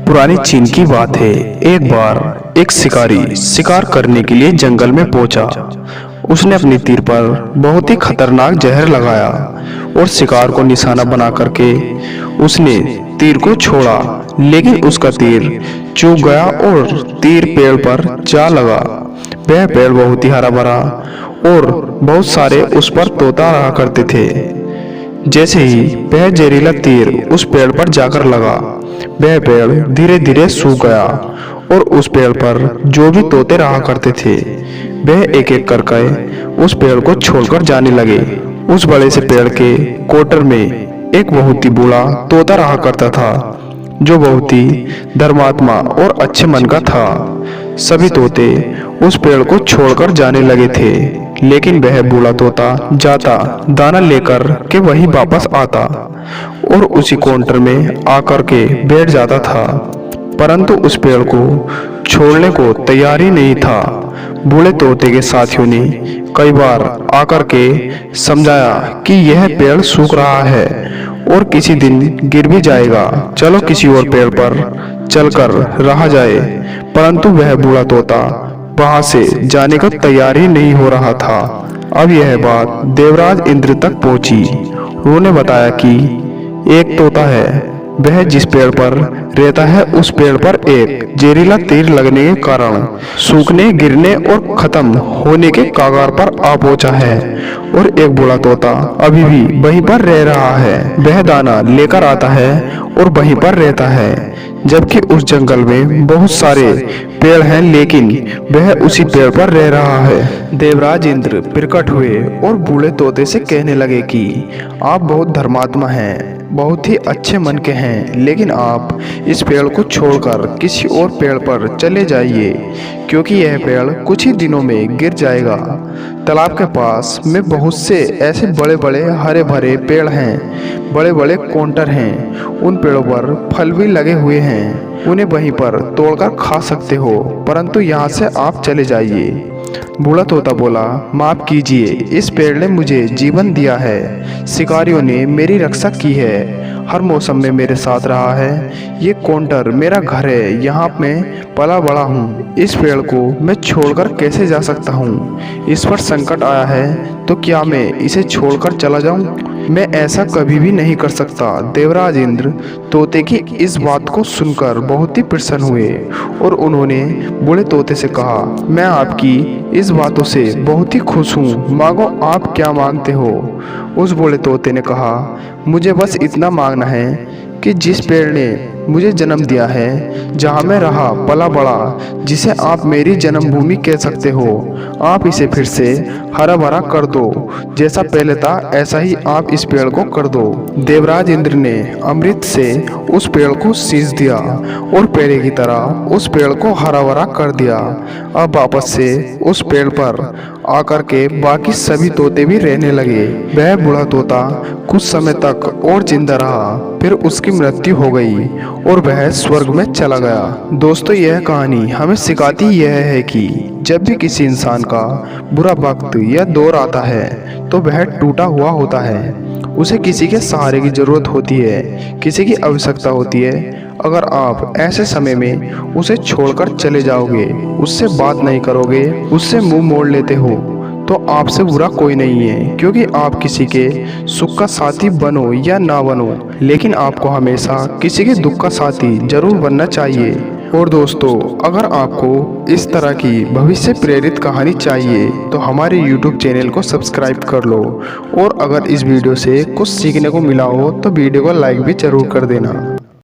पुरानी चीन की बात है। एक बार एक शिकारी शिकार करने के लिए जंगल में पहुंचा। उसने अपनी तीर पर बहुत ही खतरनाक जहर लगाया और शिकार को निशाना बना करके उसने तीर को छोड़ा, लेकिन उसका तीर चूक गया और तीर पेड़ पर जा लगा। वह पेड़ बहुत ही हरा भरा और बहुत सारे उस पर तोता रहा करते थे। जैसे ही वह जहरीला तीर उस पेड़ पर जाकर लगा, वह पेड़ धीरे धीरे सूख गया और उस पेड़ पर जो भी तोते रहा करते थे वह एक एक करके उस पेड़ को छोड़कर जाने लगे। उस बड़े से पेड़ के कोटर में एक बहुत ही बूढ़ा तोता रहा करता था, जो बहुत ही धर्मात्मा और अच्छे मन का था। सभी तोते उस पेड़ को छोड़कर जाने लगे थे, लेकिन वह बूढ़ा तोता जाता, दाना लेकर के वही वापस आता और उसी काउंटर में आकर के बैठ जाता था, परंतु उस पेड़ को छोड़ने को तैयार ही नहीं था। बूढ़े तोते के साथियों ने कई बार आकर के समझाया कि यह पेड़ सूख रहा है और किसी दिन गिर भी जाएगा, चलो किसी और पेड़ पर चलकर रहा जाए, परंतु वह बूढ़ा तोता वहां से जाने को तैयार ही नहीं हो रहा था। अब यह बात देवराज इंद्र तक पहुंची। उन्होंने बताया कि एक तोता है, वह जिस पेड़ पर रहता है उस पेड़ पर एक जहरीला तीर लगने के कारण सूखने, गिरने और खत्म होने के कगार पर आ पहुंचा है, और एक बूढ़ा तोता अभी भी वहीं पर रह रहा है। वह दाना लेकर आता है और वहीं पर रहता है, जबकि उस जंगल में बहुत सारे पेड़ हैं, लेकिन वह उसी पेड़ पर रह रहा है। देवराज इंद्र प्रकट हुए और बूढ़े तोते से कहने लगे कि आप बहुत धर्मात्मा हैं, बहुत ही अच्छे मन के हैं, लेकिन आप इस पेड़ को छोड़कर किसी और पेड़ पर चले जाइए, क्योंकि यह पेड़ कुछ ही दिनों में गिर जाएगा। तालाब के पास में बहुत से ऐसे बड़े बड़े हरे भरे पेड़ हैं, बड़े बड़े काउंटर हैं, उन पेड़ों पर फल भी लगे हुए हैं, उन्हें वहीं पर तोड़कर खा सकते हो, परंतु यहाँ से आप चले जाइए। बूढ़ा तोता बोला, माफ कीजिए, इस पेड़ ने मुझे जीवन दिया है, शिकारियों ने मेरी रक्षा की है, हर मौसम में मेरे साथ रहा है, ये काउंटर मेरा घर है, यहाँ मैं पला बड़ा हूँ, इस पेड़ को मैं छोड़कर कैसे जा सकता हूँ? इस पर संकट आया है तो क्या मैं इसे छोड़कर चला जाऊँ? मैं ऐसा कभी भी नहीं कर सकता। देवराज इंद्र तोते की इस बात को सुनकर बहुत ही प्रसन्न हुए और उन्होंने बूढ़े तोते से कहा, मैं आपकी इस बातों से बहुत ही खुश हूँ, मांगो आप क्या मांगते हो? उस बूढ़े तोते ने कहा, मुझे बस इतना मांगना है कि जिस पेड़ ने मुझे जन्म दिया है, जहाँ मैं रहा पला बड़ा, जिसे आप मेरी जन्मभूमि कह सकते हो, आप इसे फिर से हरा भरा कर दो, जैसा पहले था ऐसा ही आप इस पेड़ को कर दो। देवराज इंद्र ने अमृत से उस पेड़ को सींच दिया और पहले की तरह उस पेड़ को हरा भरा कर दिया। अब वापस से उस पेड़ पर आकर के बाकी सभी तोते भी रहने लगे। वह बूढ़ा तोता कुछ समय तक और जिंदा रहा, फिर उसकी मृत्यु हो गई और वह स्वर्ग में चला गया। दोस्तों, यह कहानी हमें सिखाती यह है कि जब भी किसी इंसान का बुरा वक्त या दौर आता है तो वह टूटा हुआ होता है, उसे किसी के सहारे की जरूरत होती है, किसी की आवश्यकता होती है। अगर आप ऐसे समय में उसे छोड़कर चले जाओगे, उससे बात नहीं करोगे, उससे मुंह मोड़ लेते हो, तो आपसे बुरा कोई नहीं है, क्योंकि आप किसी के सुख का साथी बनो या ना बनो, लेकिन आपको हमेशा किसी के दुख का साथी जरूर बनना चाहिए। और दोस्तों, अगर आपको इस तरह की भविष्य प्रेरित कहानी चाहिए तो हमारे YouTube चैनल को सब्सक्राइब कर लो, और अगर इस वीडियो से कुछ सीखने को मिला हो तो वीडियो को लाइक भी जरूर कर देना।